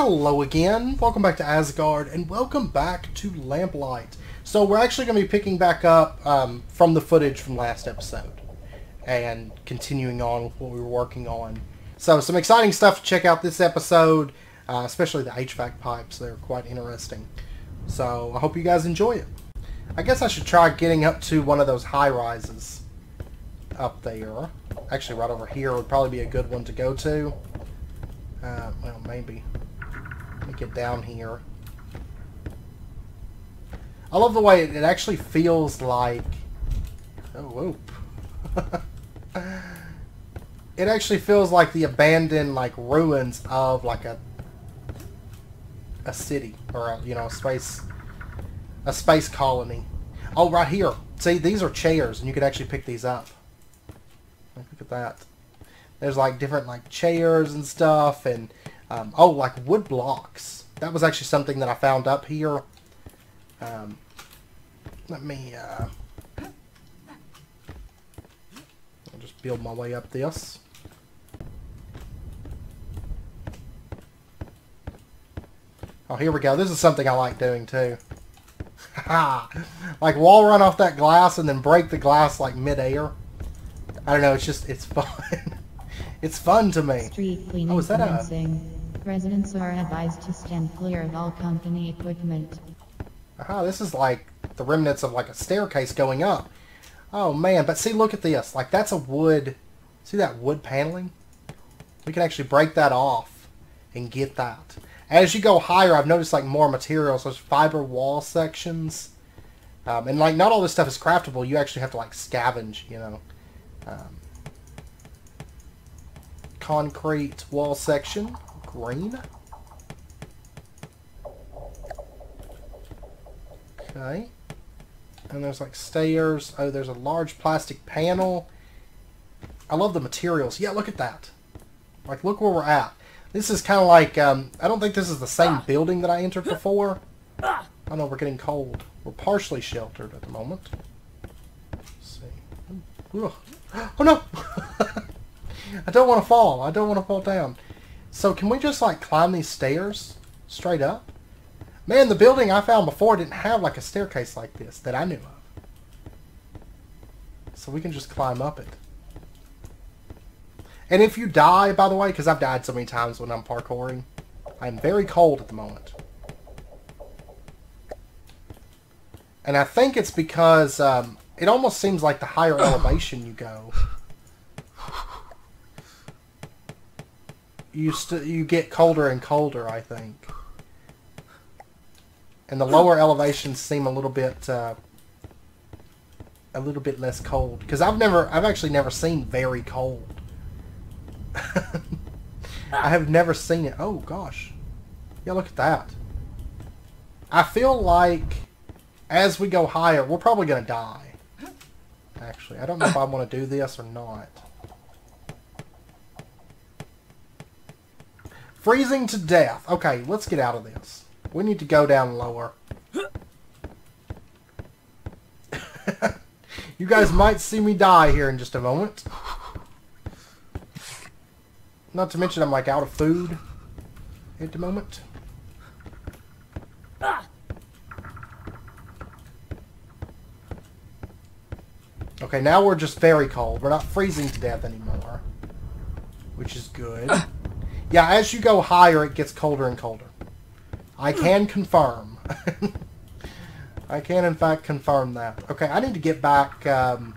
Hello again, welcome back to Asgard, and welcome back to Lamplight. So we're actually going to be picking back up from the footage from last episode, and continuing on with what we were working on. So some exciting stuff to check out this episode, especially the HVAC pipes. They're quite interesting. So I hope you guys enjoy it. I guess I should try getting up to one of those high-rises up there. Actually, right over here would probably be a good one to go to. Well, maybe. Let me get down here. I love the way it actually feels like... Oh, whoop. It actually feels like the abandoned, like, ruins of, like, a city. Or, you know, a space colony. Oh, right here. See, these are chairs, and you could actually pick these up. Look at that. There's like different like chairs and stuff, and oh, like wood blocks. That was actually something that I found up here. Let me I'll just build my way up this. Oh, here we go. This is something I like doing too. Like wall run off that glass and then break the glass like mid-air. I don't know, it's fun. It's fun to me. Street cleaning is that commencing. Residents are advised to stand clear of all company equipment. Aha, this is like the remnants of like a staircase going up. Oh man, but see, look at this. Like that's a wood, see that wood paneling? We can actually break that off and get that. As you go higher, I've noticed like more materials. There's fiber wall sections. And like not all this stuff is craftable. You actually have to like scavenge, you know. Concrete wall section, green. Okay. And there's like stairs. Oh, there's a large plastic panel. I love the materials. Yeah, look at that. Like, look where we're at. This is kind of like, I don't think this is the same building that I entered before. Oh no, we're getting cold. We're partially sheltered at the moment. Let's see. Ugh. Oh no! I don't want to fall. I don't want to fall down. So can we just like climb these stairs straight up? Man, the building I found before didn't have like a staircase like this that I knew of. So we can just climb up it. And if you die, by the way, because I've died so many times when I'm parkouring, I'm very cold at the moment. And I think it's because it almost seems like the higher elevation you go, you get colder and colder, I think. And the lower elevations seem a little bit less cold. Because I've actually never seen very cold. I have never seen it. Oh gosh. Yeah, look at that. I feel like as we go higher, we're probably going to die. Actually, I don't know if I want to do this or not. Freezing to death. Okay, let's get out of this. We need to go down lower. You guys might see me die here in just a moment. Not to mention I'm like out of food at the moment. Okay, now we're just very cold. We're not freezing to death anymore, which is good. Yeah, as you go higher, it gets colder and colder. I can confirm. I can, in fact, confirm that. Okay, I need to get back... well,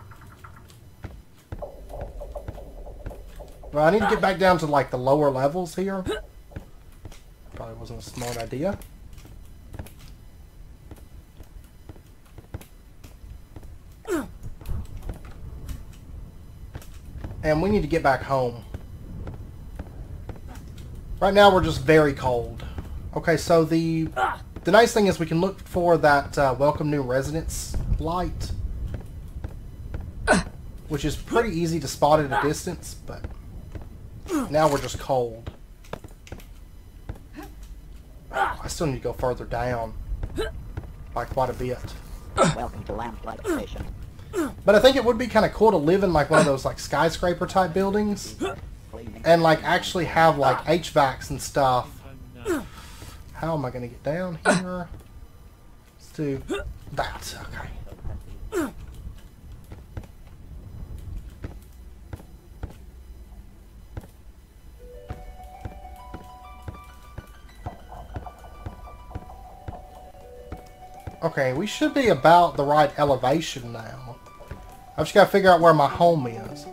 I need to get back down to, like, the lower levels here. Probably wasn't a smart idea. And we need to get back home. Right now we're just very cold. Okay, so the nice thing is we can look for that welcome new residents light, which is pretty easy to spot at a distance, but now we're just cold. I still need to go further down by quite a bit. Welcome to Lamplight Station. But I think it would be kind of cool to live in like one of those like skyscraper type buildings and like actually have like HVACs and stuff How am I going to get down here? Let's do that. Okay. Okay, we should be about the right elevation now. I've just got to figure out where my home is.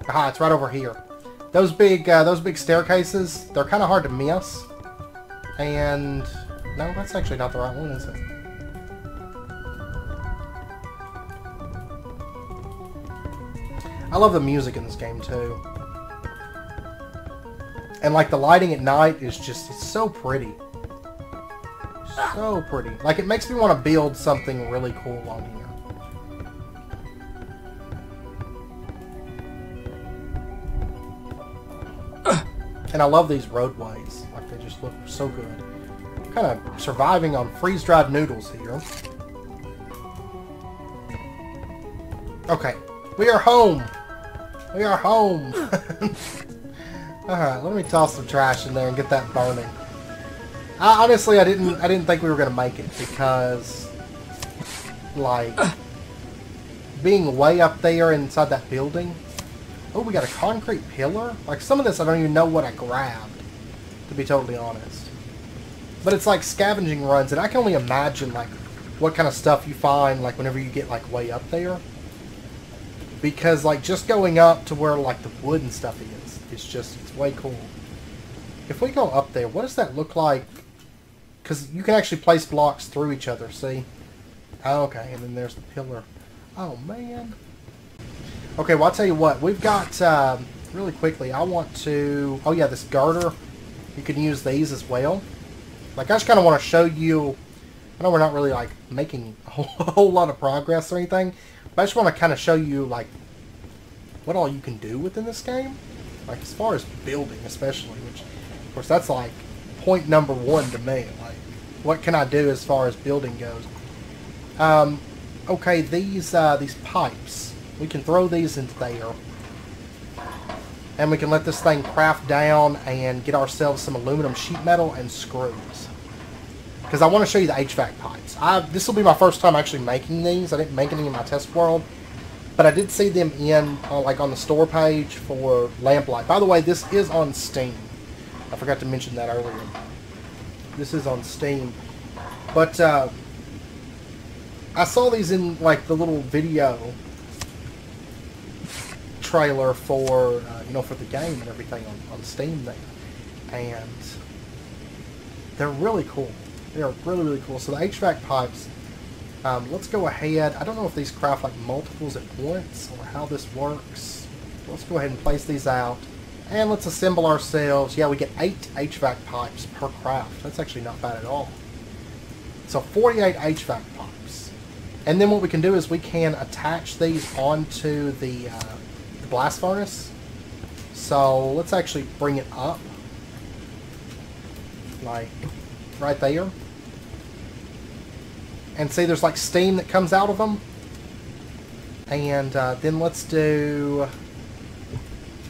Aha, it's right over here. Those big staircases, they're kind of hard to miss. And no, that's actually not the right one, is it? I love the music in this game too. And like the lighting at night is just, it's so pretty. So pretty. Like it makes me want to build something really cool on here. And I love these roadways. Like they just look so good. Kind of surviving on freeze-dried noodles here. Okay. We are home. We are home. Alright, let me toss some trash in there and get that burning. Honestly, I didn't think we were gonna make it because like being way up there inside that building. Oh, we got a concrete pillar? Like, some of this I don't even know what I grabbed, to be totally honest. But it's like scavenging runs, and I can only imagine, like, what kind of stuff you find, like, whenever you get, like, way up there. Because, like, just going up to where, like, the wood and stuff is, it's way cool. If we go up there, what does that look like? Because you can actually place blocks through each other, see? Oh, okay, and then there's the pillar. Oh, man. Okay, well, I'll tell you what. We've got, really quickly, I want to... Oh, yeah, this girder. You can use these as well. Like, I just kind of want to show you... I know we're not really, like, making a whole lot of progress or anything. But I just want to kind of show you, like, what all you can do within this game. Like, as far as building, especially. Which, of course, that's, like, point number one to me. Like, what can I do as far as building goes? Okay, these pipes. We can throw these into there. And we can let this thing craft down and get ourselves some aluminum sheet metal and screws. Because I want to show you the HVAC pipes. This will be my first time actually making these. I didn't make any in my test world. But I did see them in, like on the store page for Lamplight. By the way, this is on Steam. I forgot to mention that earlier. This is on Steam. But I saw these in like the little video trailer for you know, for the game and everything on Steam there, and they're really cool. They are really cool. So the HVAC pipes, let's go ahead. I don't know if these craft like multiples at once or how this works. Let's go ahead and place these out, and let's assemble ourselves. Yeah, we get 8 HVAC pipes per craft. That's actually not bad at all. So 48 HVAC pipes, and then what we can do is we can attach these onto the blast furnace. So let's actually bring it up, like right there, and see there's like steam that comes out of them. And then let's do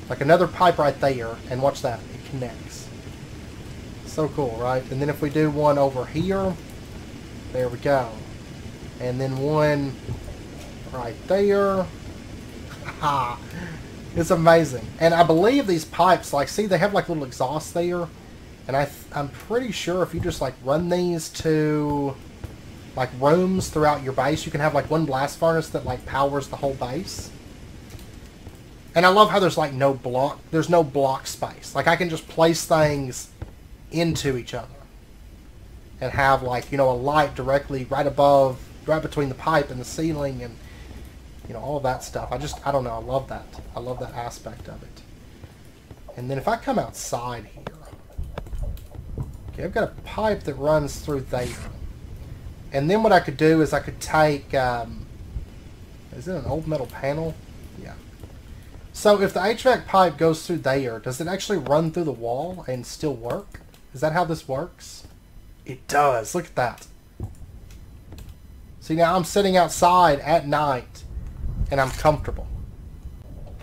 like another pipe right there, and watch that, it connects. So cool, right? And then if we do one over here, there we go, and then one right there. It's amazing. And I believe these pipes, like, see, they have like little exhausts there, and I'm pretty sure if you just like run these to like rooms throughout your base, you can have like one blast furnace that like powers the whole base. And I love how there's like no block space. Like, I can just place things into each other and have like, you know, a light directly right above, right between the pipe and the ceiling, and you know, all of that stuff. I don't know, I love that. I love that aspect of it. And then if I come outside here, okay, I've got a pipe that runs through there. And then what I could do is I could take, is it an old metal panel? Yeah. So if the HVAC pipe goes through there, does it actually run through the wall and still work? Is that how this works? It does. Look at that. See, now I'm sitting outside at night, and I'm comfortable.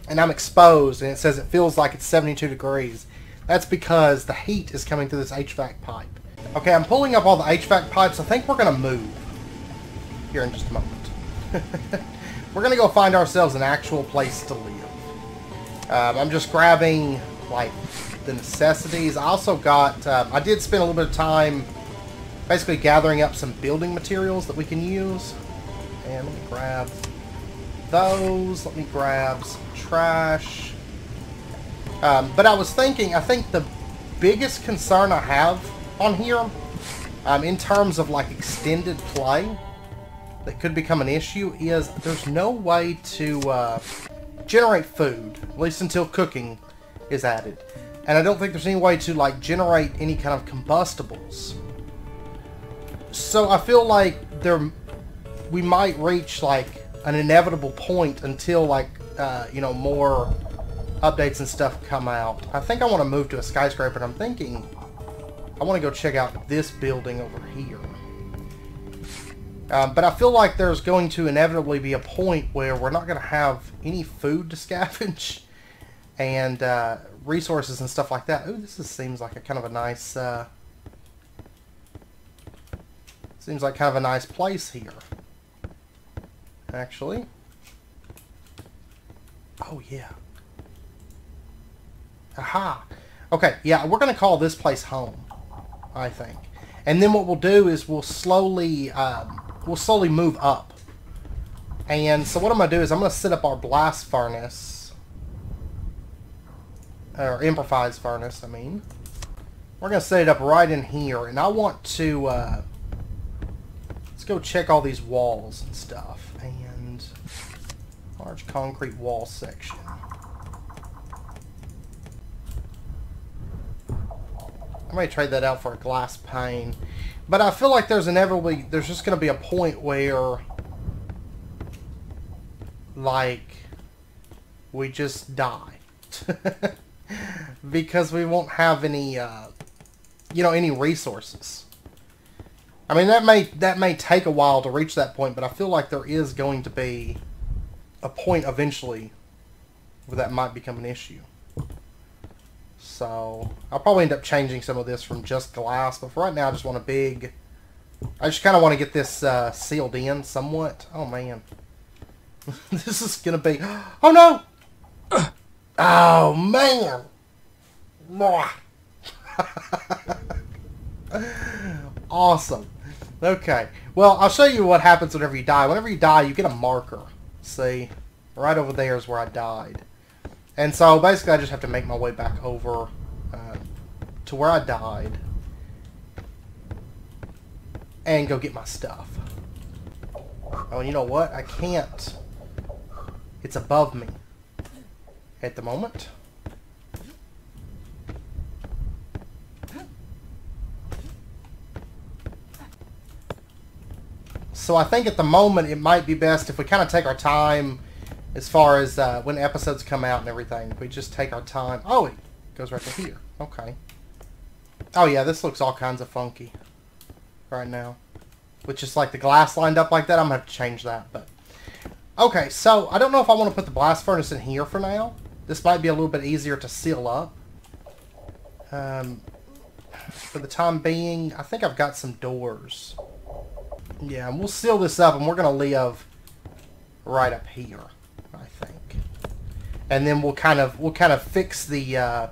and I'm exposed, and it says it feels like it's 72 degrees. That's because the heat is coming through this HVAC pipe. Okay, I'm pulling up all the HVAC pipes. I think we're going to move here in just a moment. We're going to go find ourselves an actual place to live. I'm just grabbing, like, the necessities. I also got, I did spend a little bit of time basically gathering up some building materials that we can use. And let me grab those. Let me grab some trash. But I was thinking, I think the biggest concern I have on here, in terms of like extended play, that could become an issue, is there's no way to generate food, at least until cooking is added. And I don't think there's any way to like generate any kind of combustibles. So I feel like we might reach like an inevitable point until like you know, more updates and stuff come out. I think I want to move to a skyscraper, and I'm thinking I want to go check out this building over here. But I feel like there's going to inevitably be a point where we're not going to have any food to scavenge and resources and stuff like that. Ooh, seems like a kind of a nice seems like kind of a nice place here, actually. Oh yeah. Aha. Okay, yeah, we're going to call this place home, I think. And then what we'll do is we'll slowly move up. And so what I'm going to do is I'm going to set up our blast furnace. Or improvised furnace, I mean. We're going to set it up right in here. And I want to, let's go check all these walls and stuff. And large concrete wall section. I may trade that out for a glass pane. But I feel like there's just going to be a point where, like, we just die. Because we won't have any, you know, any resources. I mean, that may take a while to reach that point, but I feel like there is going to be a point eventually where that might become an issue. So, I'll probably end up changing some of this from just glass, but for right now I just want a big... I just kind of want to get this sealed in somewhat. Oh man. This is going to be... Oh no! Oh man! Awesome. Okay. Well, I'll show you what happens whenever you die. Whenever you die, you get a marker. See? Right over there is where I died. And so basically I just have to make my way back over to where I died and go get my stuff. Oh, and you know what? I can't. It's above me at the moment. So I think at the moment it might be best if we kind of take our time as far as when episodes come out and everything. If we just take our time. Oh, it goes right to here. Okay. Oh yeah, this looks all kinds of funky right now. With just like the glass lined up like that, I'm going to have to change that. But okay, so I don't know if I want to put the blast furnace in here for now. This might be a little bit easier to seal up. For the time being, I think I've got some doors. Yeah, and we'll seal this up, and we're going to live right up here, I think. And then we'll kind of fix the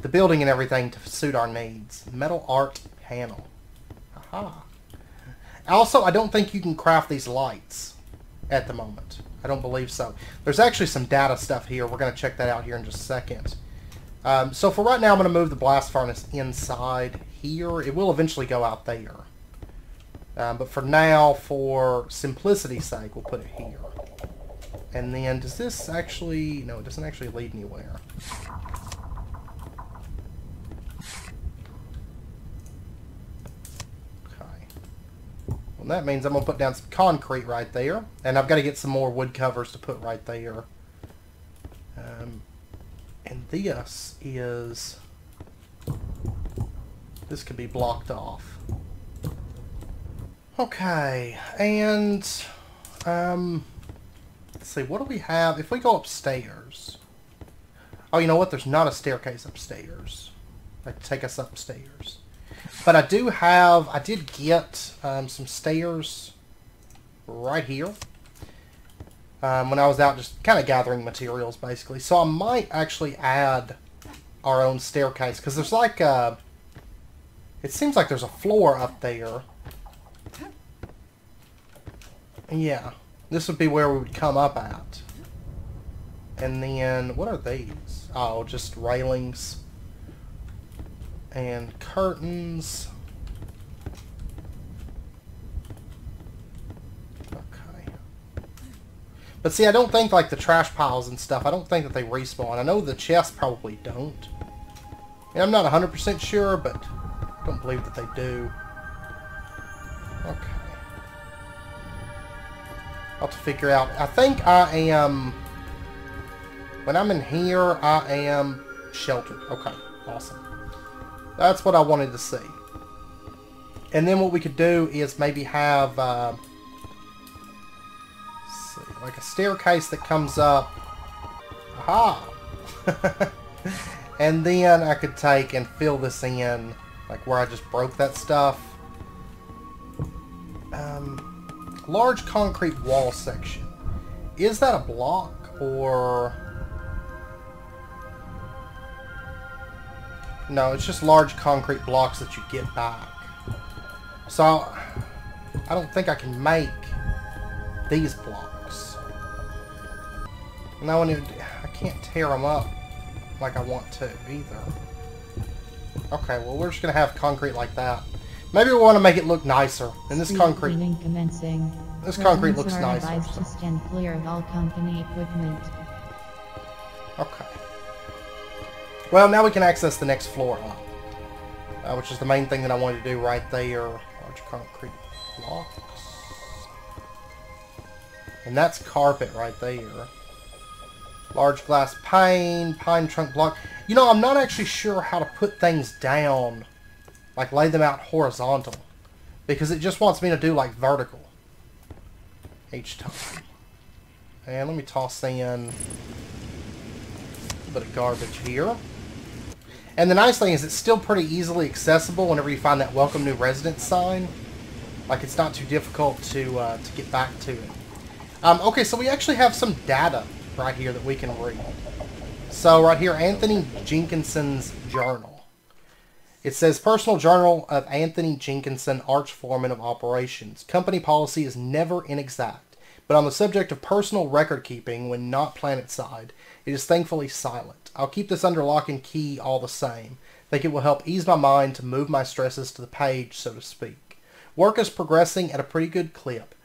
building and everything to suit our needs. Metal art panel. Aha. Also, I don't think you can craft these lights at the moment. I don't believe so. There's actually some data stuff here. We're going to check that out here in just a second. So for right now, I'm going to move the blast furnace inside here. It will eventually go out there. But for now, for simplicity's sake, we'll put it here. And then, does this actually... No, it doesn't actually lead anywhere. Okay. Well, that means I'm going to put down some concrete right there. And I've got to get some more wood covers to put right there. And this is... This could be blocked off. Okay, and Let's see, what do we have? If we go upstairs... Oh, you know what? There's not a staircase upstairs. Like, take us upstairs. But I do have... I did get some stairs right here. When I was out just kind of gathering materials, basically. So I might actually add our own staircase. Because there's like a... It seems like there's a floor up there. Yeah. This would be where we would come up at. And then... What are these? Oh, just railings. And curtains. But see, I don't think, like, the trash piles and stuff, I don't think that they respawn. I know the chests probably don't. And I'm not 100% sure, but I don't believe that they do. Okay. I'll have to figure out. I think I am... When I'm in here, I am sheltered. Okay, awesome. That's what I wanted to see. And then what we could do is maybe have... like a staircase that comes up. Aha! And then I could take and fill this in, like where I just broke that stuff. Large concrete wall section. Is that a block or... No, it's just large concrete blocks that you get back. So, I don't think I can make these blocks. No, I can't tear them up like I want to either. Okay, well we're just gonna have concrete like that. Maybe we want to make it look nicer. And this concrete, this concrete looks nicer. To stand clear of all company equipment. Okay. Well, now we can access the next floor up, which is the main thing that I wanted to do right there. Large concrete blocks. And that's carpet right there. Large glass pane, pine trunk block. You know, I'm not actually sure how to put things down, like lay them out horizontal, because it just wants me to do like vertical each time. And let me toss in a bit of garbage here. And the nice thing is it's still pretty easily accessible whenever you find that welcome new resident sign. Like, it's not too difficult to get back to it. Okay, so we actually have some data right here that we can read. So right here, Anthony Jenkinson's journal. It says, Personal Journal of Anthony Jenkinson, Arch Foreman of Operations. Company policy is never inexact, but on the subject of personal record keeping when not planet-side, it is thankfully silent. I'll keep this under lock and key all the same. Think it will help ease my mind to move my stresses to the page, so to speak. Work is progressing at a pretty good clip.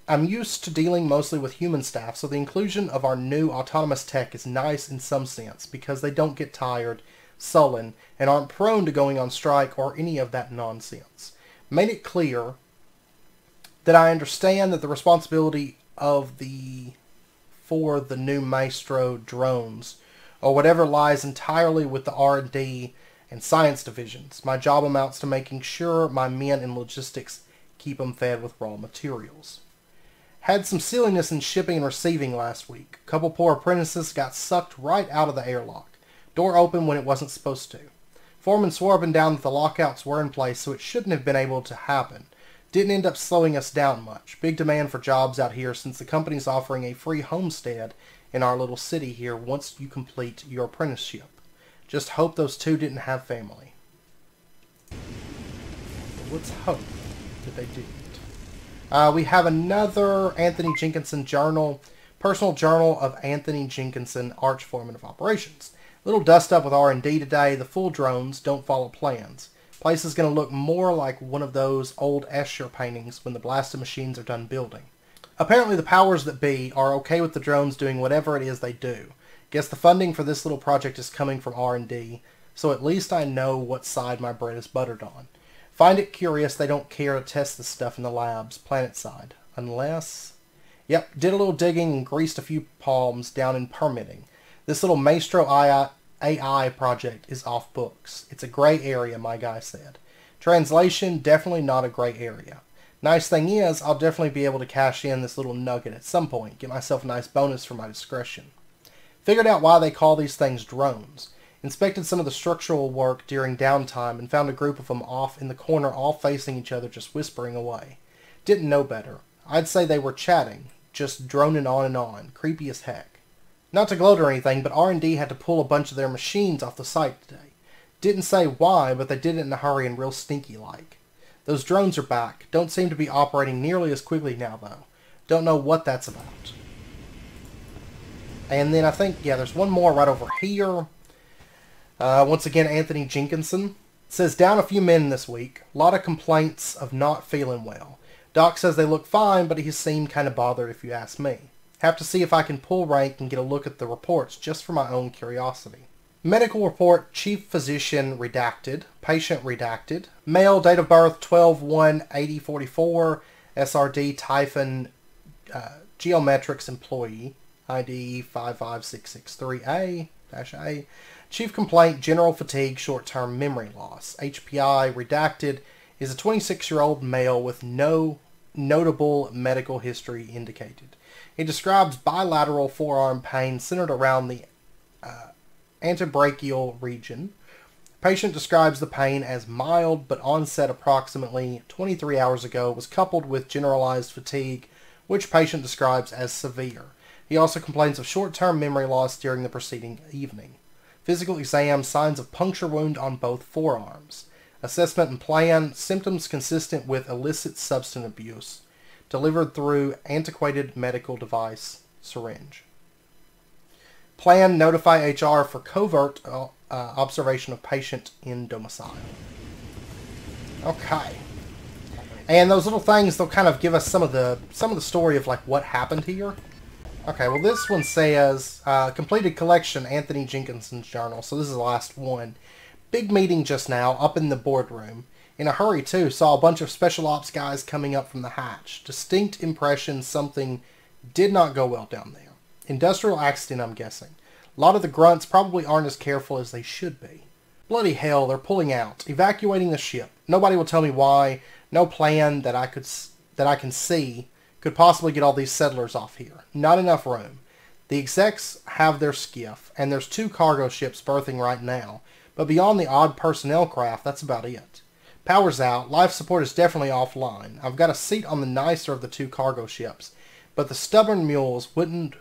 I'm used to dealing mostly with human staff, so the inclusion of our new autonomous tech is nice in some sense, because they don't get tired, sullen, and aren't prone to going on strike or any of that nonsense. Made it clear that I understand that the responsibility for the new Maestro drones, or whatever, lies entirely with the R&D and science divisions. My job amounts to making sure my men in logistics keep them fed with raw materials. Had some silliness in shipping and receiving last week. A couple poor apprentices got sucked right out of the airlock. Door open when it wasn't supposed to. Foreman swore up and down that the lockouts were in place, so it shouldn't have been able to happen. Didn't end up slowing us down much. Big demand for jobs out here since the company's offering a free homestead in our little city here once you complete your apprenticeship. Just hope those two didn't have family. Let's hope that they didn't. We have another Anthony Jenkinson journal. Personal Journal of Anthony Jenkinson, Arch Foreman of Operations. Little dust up with R&D today. The full drones don't follow plans. Place is going to look more like one of those old Escher paintings when the blasted machines are done building. Apparently the powers that be are okay with the drones doing whatever it is they do. Guess the funding for this little project is coming from R&D, so at least I know what side my bread is buttered on. Find it curious they don't care to test this stuff in the labs, planet side. Unless... Yep, did a little digging and greased a few palms down in permitting. This little Maestro AI project is off books. It's a gray area, my guy said. Translation, definitely not a gray area. Nice thing is, I'll definitely be able to cash in this little nugget at some point, get myself a nice bonus for my discretion. Figured out why they call these things drones. Inspected some of the structural work during downtime and found a group of them off in the corner all facing each other just whispering away. Didn't know better. I'd say they were chatting, just droning on and on. Creepy as heck. Not to gloat or anything, but R&D had to pull a bunch of their machines off the site today. Didn't say why, but they did it in a hurry and real stinky-like. Those drones are back. Don't seem to be operating nearly as quickly now, though. Don't know what that's about. And then I think, yeah, there's one more right over here. Once again, Anthony Jenkinson. It says, down a few men this week. A lot of complaints of not feeling well. Doc says they look fine, but he seemed kind of bothered if you ask me. Have to see if I can pull rank and get a look at the reports just for my own curiosity. Medical report, chief physician redacted, patient redacted, male, date of birth 12/1/8044, SRD Typhon Geometrics employee, ID 55663A-A, chief complaint, general fatigue, short-term memory loss, HPI redacted, is a 26-year-old male with no notable medical history indicated. He describes bilateral forearm pain centered around the antebrachial region. Patient describes the pain as mild, but onset approximately 23 hours ago, was coupled with generalized fatigue, which patient describes as severe. He also complains of short-term memory loss during the preceding evening. Physical exam, signs of puncture wound on both forearms. Assessment and plan, symptoms consistent with illicit substance abuse, delivered through antiquated medical device, syringe. Plan, notify HR for covert observation of patient in domicile. Okay. And those little things, they'll kind of give us some of the story of like what happened here. Okay, well this one says, completed collection, Anthony Jenkinson's journal. So this is the last one. Big meeting just now, up in the boardroom. In a hurry too, saw a bunch of special ops guys coming up from the hatch. Distinct impression something did not go well down there. Industrial accident, I'm guessing. A lot of the grunts probably aren't as careful as they should be. Bloody hell, they're pulling out. Evacuating the ship. Nobody will tell me why. No plan that I can see could possibly get all these settlers off here. Not enough room. The execs have their skiff, and there's 2 cargo ships berthing right now. But beyond the odd personnel craft, that's about it. Power's out. Life support is definitely offline. I've got a seat on the nicer of the 2 cargo ships, but the stubborn mules won't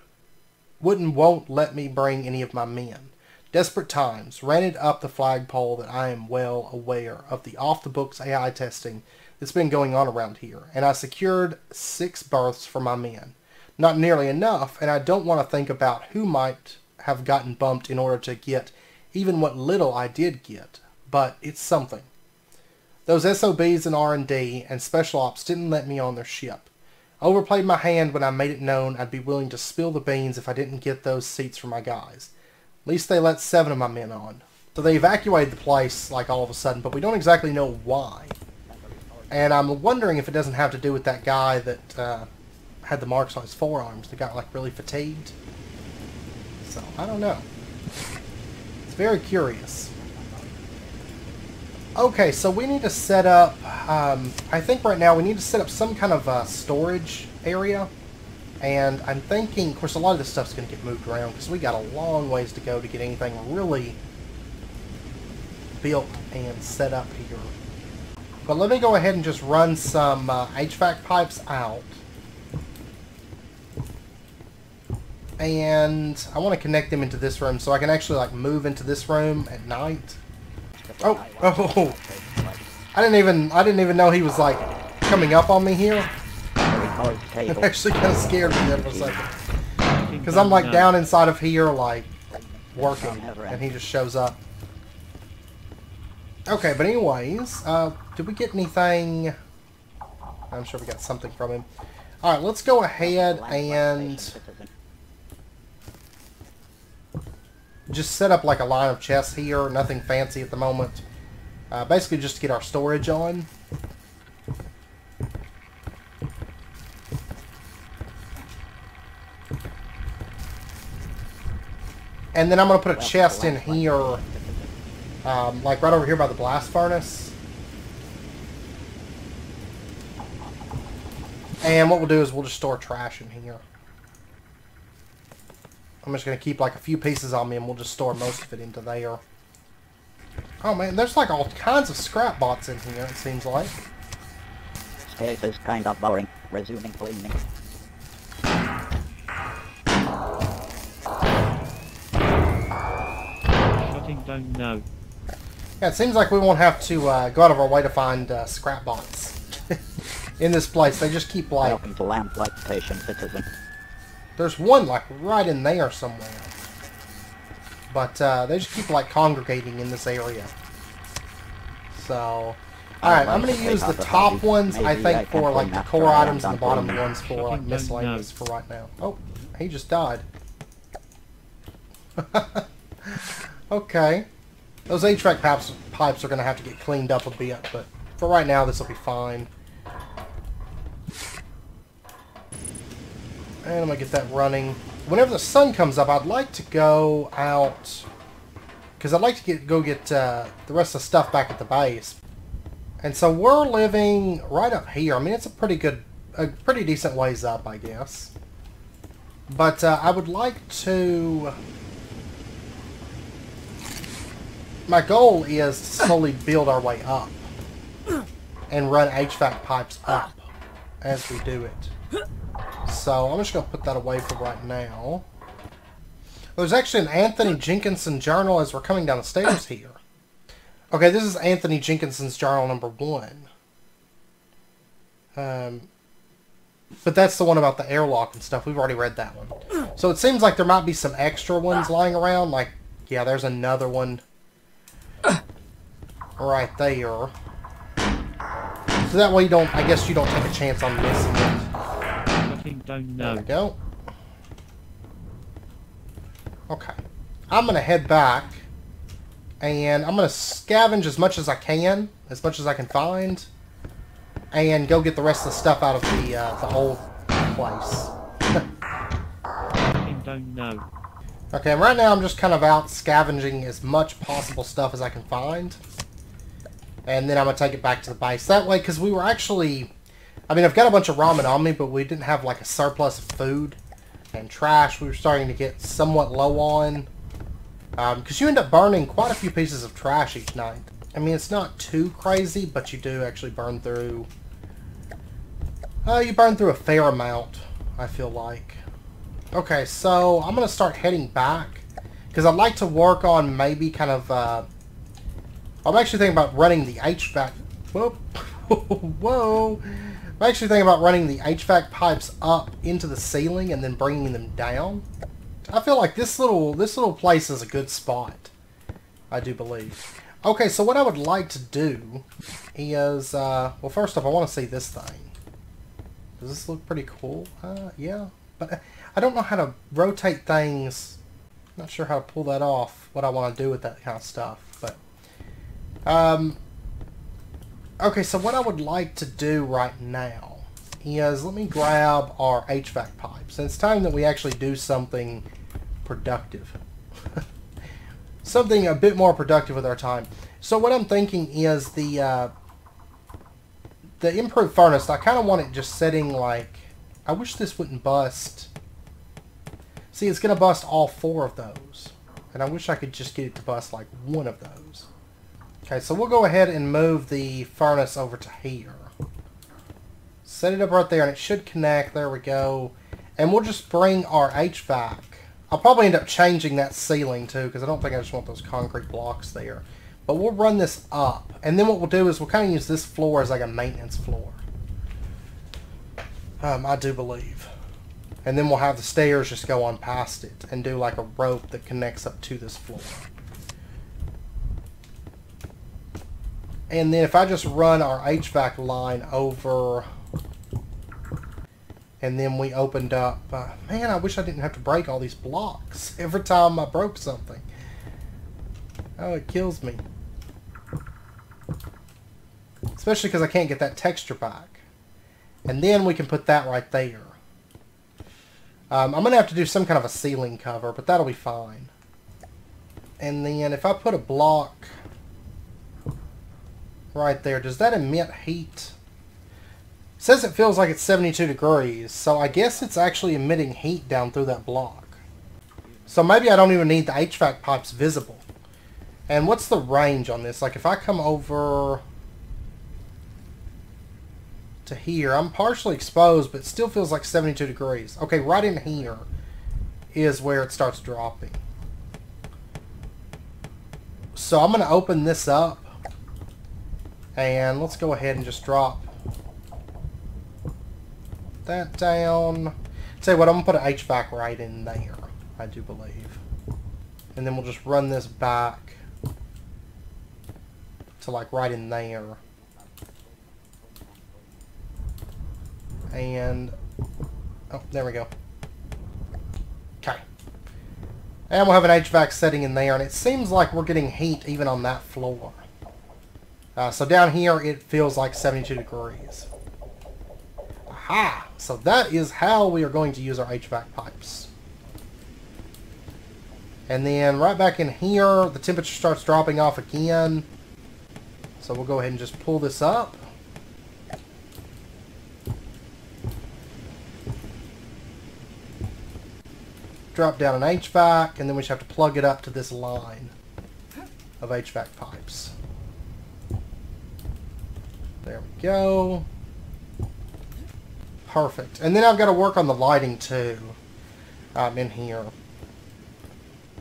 let me bring any of my men. Desperate times. Ranted up the flagpole that I am well aware of the off-the-books AI testing that's been going on around here, and I secured 6 berths for my men. Not nearly enough, and I don't want to think about who might have gotten bumped in order to get even what little I did get, but it's something. Those SOBs in R&D and Special Ops didn't let me on their ship. I overplayed my hand when I made it known I'd be willing to spill the beans if I didn't get those seats for my guys. At least they let 7 of my men on. So they evacuated the place, like, all of a sudden, but we don't exactly know why. And I'm wondering if it doesn't have to do with that guy that had the marks on his forearms that got, like, really fatigued. So, I don't know. It's very curious. Okay, so we need to set up, I think right now we need to set up some kind of storage area. And I'm thinking, of course, a lot of this stuff's going to get moved around because we got a long ways to go to get anything really built and set up here. But let me go ahead and just run some HVAC pipes out. And I want to connect them into this room so I can actually like move into this room at night. Oh, I didn't even know he was like coming up on me here. I'm actually kind of scared of there for a second. Because I'm like down inside of here like working and he just shows up. Okay, but anyways, did we get anything? I'm sure we got something from him. Alright, let's go ahead and just set up like a line of chests here. Nothing fancy at the moment. Basically just to get our storage on. And then I'm going to put a chest in here, like right over here by the blast furnace. And what we'll do is we'll just store trash in here. I'm just going to keep like a few pieces on me and we'll just store most of it into there. Oh man, there's like all kinds of scrap bots in here, it seems like. Space is kind of boring. Resuming cleaning. Don't know. Yeah, it seems like we won't have to go out of our way to find scrap bots in this place. They just keep like... Welcome to Lamplight Station, citizen. There's one like right in there somewhere. But they just keep like congregating in this area. So... Alright, I'm going to use the top ones, I think, for like the core items and the bottom ones for like miscellaneous for right now. Oh, he just died. Okay. Those HVAC pipes are going to have to get cleaned up a bit, but for right now this will be fine. And I'm going to get that running. Whenever the sun comes up, I'd like to go out, because I'd like to go get the rest of the stuff back at the base. And so we're living right up here. I mean, it's a pretty decent ways up, I guess. But I would like to... My goal is to slowly build our way up and run HVAC pipes up as we do it. So I'm just going to put that away for right now. There's actually an Anthony Jenkinson journal as we're coming down the stairs here. Okay, this is Anthony Jenkinson's journal number 1. But that's the one about the airlock and stuff. We've already read that one. So it seems like there might be some extra ones lying around. Like, yeah, there's another one right there. So that way you don't, I guess you don't take a chance on missing it. There we go. Okay. I'm going to head back. And I'm going to scavenge as much as I can. As much as I can find. And go get the rest of the stuff out of the old place. Don't know. Okay, and right now I'm just kind of out scavenging as much possible stuff as I can find. And then I'm going to take it back to the base. That way, because we were actually... I mean, I've got a bunch of ramen on me, but we didn't have like a surplus of food and trash. We were starting to get somewhat low on. Because you end up burning quite a few pieces of trash each night. I mean, it's not too crazy, but you do actually burn through... you burn through a fair amount, I feel like. Okay, so I'm going to start heading back. Because I'd like to work on maybe kind of... I'm actually thinking about running the HVAC... Whoa! Whoa! I'm actually thinking about running the HVAC pipes up into the ceiling and then bringing them down. I feel like this little place is a good spot. I do believe. Okay, so what I would like to do is... well, first off, I want to see this thing. Does this look pretty cool? Yeah. But I don't know how to rotate things. Not sure how to pull that off. What I want to do with that kind of stuff. But... okay, so what I would like to do right now is let me grab our HVAC pipes. And it's time that we actually do something productive. Something a bit more productive with our time. So what I'm thinking is the improved furnace, I kind of want it just setting like... I wish this wouldn't bust. See, it's going to bust all 4 of those. And I wish I could just get it to bust like 1 of those. Okay, so we'll go ahead and move the furnace over to here. Set it up right there, and it should connect. There we go. And we'll just bring our HVAC. I'll probably end up changing that ceiling, too, because I don't think I just want those concrete blocks there. But we'll run this up. And then what we'll do is we'll kind of use this floor as like a maintenance floor. I do believe. And then we'll have the stairs just go on past it and do like a rope that connects up to this floor. And then if I just run our HVAC line over, and then we opened up, man, I wish I didn't have to break all these blocks every time I broke something. Oh, it kills me. Especially because I can't get that texture back. And then we can put that right there. I'm going to have to do some kind of a ceiling cover, but that'll be fine. And then if I put a block right there, does that emit heat? says it feels like it's 72 degrees, so I guess it's actually emitting heat down through that block. So maybe I don't even need the HVAC pipes visible. And what's the range on this? Like if I come over to here, I'm partially exposed, but it still feels like 72 degrees. Okay, right in here is where it starts dropping. So I'm going to open this up, and let's go ahead and just drop that down. Tell you what, I'm going to put an HVAC right in there, I do believe. And then we'll just run this back to like right in there. And, oh, there we go. Okay. And we'll have an HVAC setting in there, and it seems like we're getting heat even on that floor. So down here, it feels like 72 degrees. Aha! So that is how we are going to use our HVAC pipes. And then right back in here, the temperature starts dropping off again. So we'll go ahead and just pull this up. Drop down an HVAC, and then we just have to plug it up to this line of HVAC pipes. There we go. Perfect. And then I've got to work on the lighting too in here.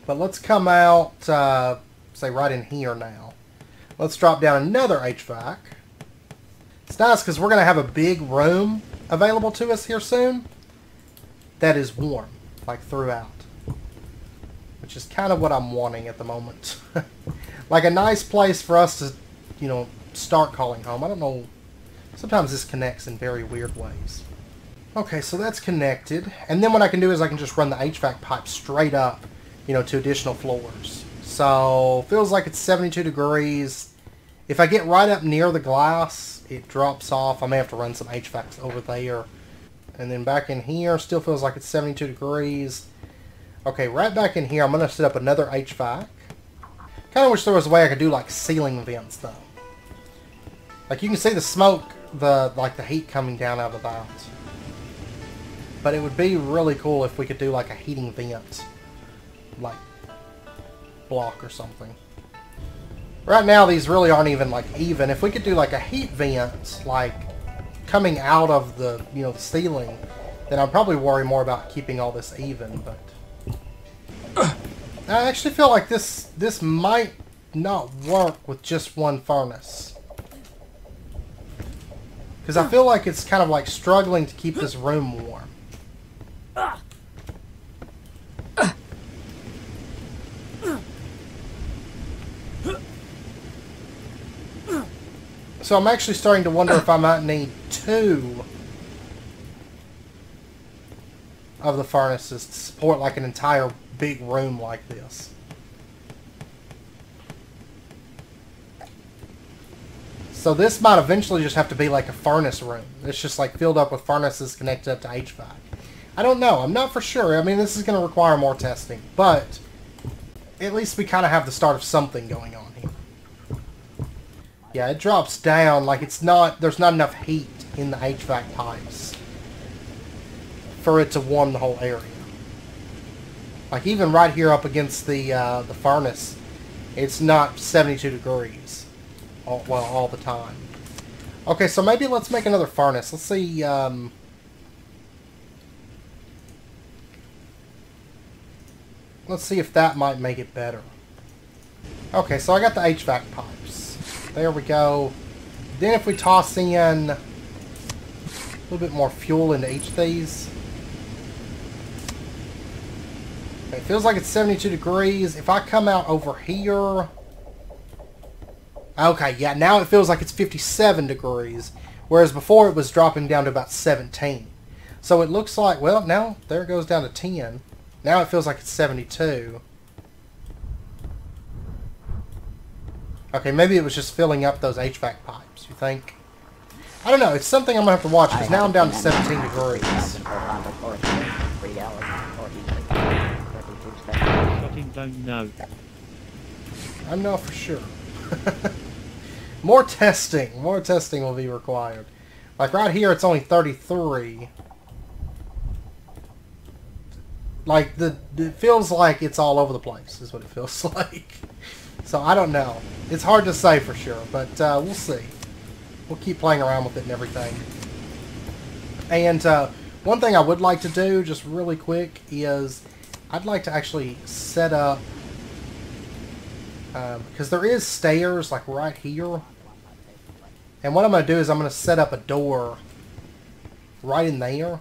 But let's come out, say right in here now. Let's drop down another HVAC. It's nice because we're going to have a big room available to us here soon that is warm, like throughout. Which is kind of what I'm wanting at the moment. Like a nice place for us to, you know, start calling home. I don't know. Sometimes this connects in very weird ways. Okay, so that's connected. And then what I can do is I can just run the HVAC pipe straight up, you know, to additional floors. So, feels like it's 72 degrees. If I get right up near the glass, it drops off. I may have to run some HVACs over there. And then back in here, still feels like it's 72 degrees. Okay, right back in here, I'm going to set up another HVAC. Kind of wish there was a way I could do like ceiling vents, though. Like you can see the smoke, the heat coming down out of that. But it would be really cool if we could do like a heating vent, like block or something. Right now these really aren't even like even. If we could do like a heat vent, like coming out of the, you know, the ceiling, then I'd probably worry more about keeping all this even. But I actually feel like this might not work with just one furnace. Because I feel like it's kind of like struggling to keep this room warm. So I'm actually starting to wonder if I might need 2 of the furnaces to support like an entire big room like this. So this might eventually just have to be like a furnace room. It's just like filled up with furnaces connected up to HVAC. I don't know. I'm not for sure. I mean, this is going to require more testing. But at least we kind of have the start of something going on here. Yeah, it drops down like it's not... There's not enough heat in the HVAC pipes for it to warm the whole area. Like even right here up against the furnace, it's not 72 degrees. All the time. Okay, so maybe let's make another furnace. Let's see... Let's see if that might make it better. Okay, so I got the HVAC pipes. There we go. Then if we toss in a little bit more fuel into each of these. Okay, it feels like it's 72 degrees. If I come out over here... Okay, yeah, now it feels like it's 57 degrees. Whereas before it was dropping down to about 17. So it looks like, well, now there it goes down to 10. Now it feels like it's 72. Okay, maybe it was just filling up those HVAC pipes, you think? I don't know, it's something I'm going to have to watch, because now I'm down to 17 degrees. Don't know. I'm not for sure. More testing will be required. Like right here, it's only 33. Like it feels like it's all over the place, is what it feels like. So I don't know. It's hard to say for sure, but we'll see. We'll keep playing around with it and everything. And one thing I would like to do, just really quick, is I'd like to actually set up, because there is stairs like right here. And what I'm going to do is I'm going to set up a door right in there.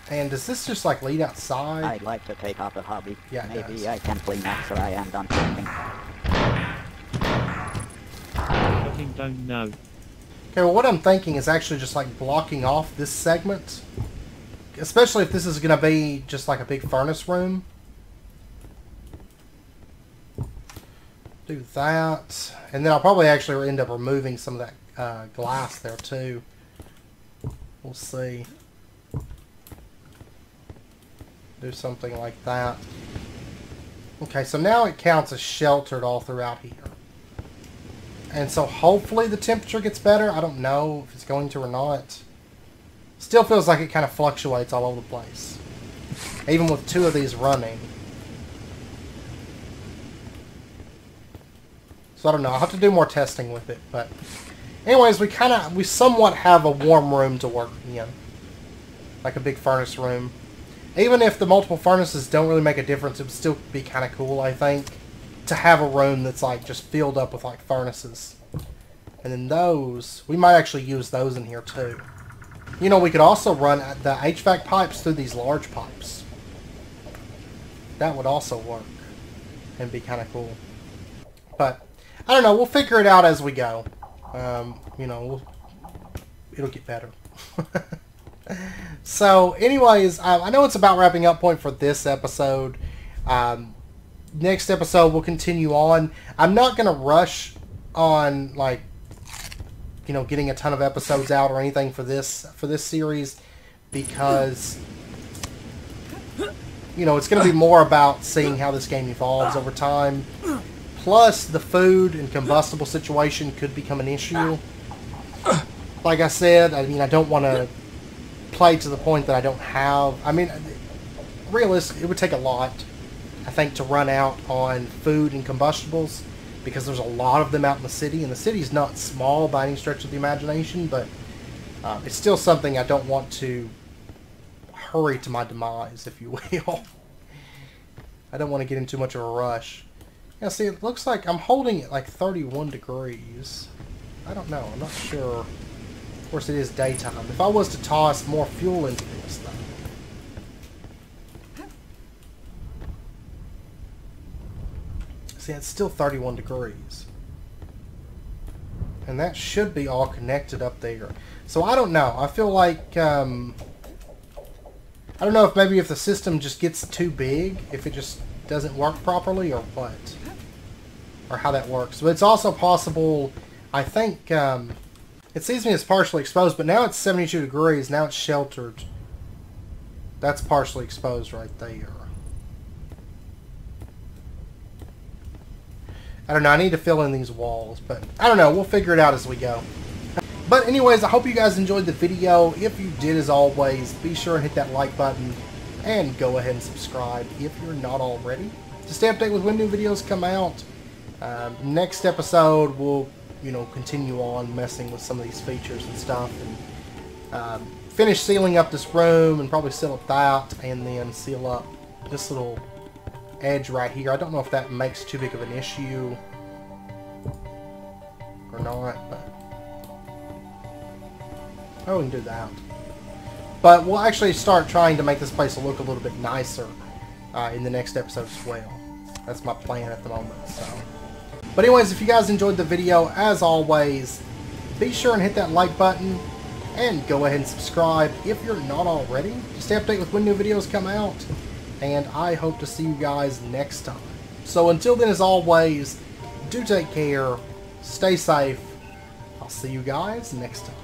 And does this just like lead outside? I'd like to take up a hobby. Yeah, it Maybe does. I can clean after I am done cooking. Fucking don't know. Okay, well what I'm thinking is actually just like blocking off this segment. Especially if this is going to be just like a big furnace room. Do that. And then I'll probably actually end up removing some of that glass there too. We'll see. Do something like that. Okay, so now it counts as sheltered all throughout here. And so hopefully the temperature gets better. I don't know if it's going to or not. Still feels like it kind of fluctuates all over the place. Even with 2 of these running. So I don't know. I'll have to do more testing with it. But anyways, we somewhat have a warm room to work in. Like a big furnace room. Even if the multiple furnaces don't really make a difference, it would still be kind of cool, I think, to have a room that's like just filled up with like furnaces. And then those, we might actually use those in here too. You know, we could also run the HVAC pipes through these large pipes. That would also work and be kind of cool. But I don't know, we'll figure it out as we go. You know, it'll get better. So, anyways, I know it's about wrapping up point for this episode. Next episode, we'll continue on. I'm not going to rush on, like, you know, getting a ton of episodes out or anything for this series, because, you know, it's going to be more about seeing how this game evolves over time. Plus, the food and combustible situation could become an issue. Like I said, I mean, I don't want to play to the point that I don't have. I mean, realistically, it would take a lot, I think, to run out on food and combustibles, because there's a lot of them out in the city, and the city's not small by any stretch of the imagination, but it's still something I don't want to hurry to my demise, if you will. I don't want to get in too much of a rush. Yeah, see, it looks like I'm holding it like 31 degrees. I don't know, I'm not sure. Of course, it is daytime. If I was to toss more fuel into this, though. See, it's still 31 degrees. And that should be all connected up there. So I don't know. I feel like, I don't know if maybe if the system just gets too big, if it just doesn't work properly, or what. Or how that works. But it's also possible, I think, it seems to me it's partially exposed, but now it's 72 degrees. Now it's sheltered. That's partially exposed right there. I don't know. I need to fill in these walls, but I don't know. We'll figure it out as we go. But anyways, I hope you guys enjoyed the video. If you did, as always, be sure and hit that like button and go ahead and subscribe if you're not already to stay updated with when new videos come out. Next episode, we'll continue on messing with some of these features and stuff, and finish sealing up this room, and probably seal up that, and then seal up this little edge right here. I don't know if that makes too big of an issue or not, but we can do that. But we'll actually start trying to make this place look a little bit nicer in the next episode as well. That's my plan at the moment. So, but anyways, if you guys enjoyed the video, as always, be sure and hit that like button and go ahead and subscribe if you're not already to stay updated with when new videos come out. And I hope to see you guys next time. So until then, as always, do take care, stay safe. I'll see you guys next time.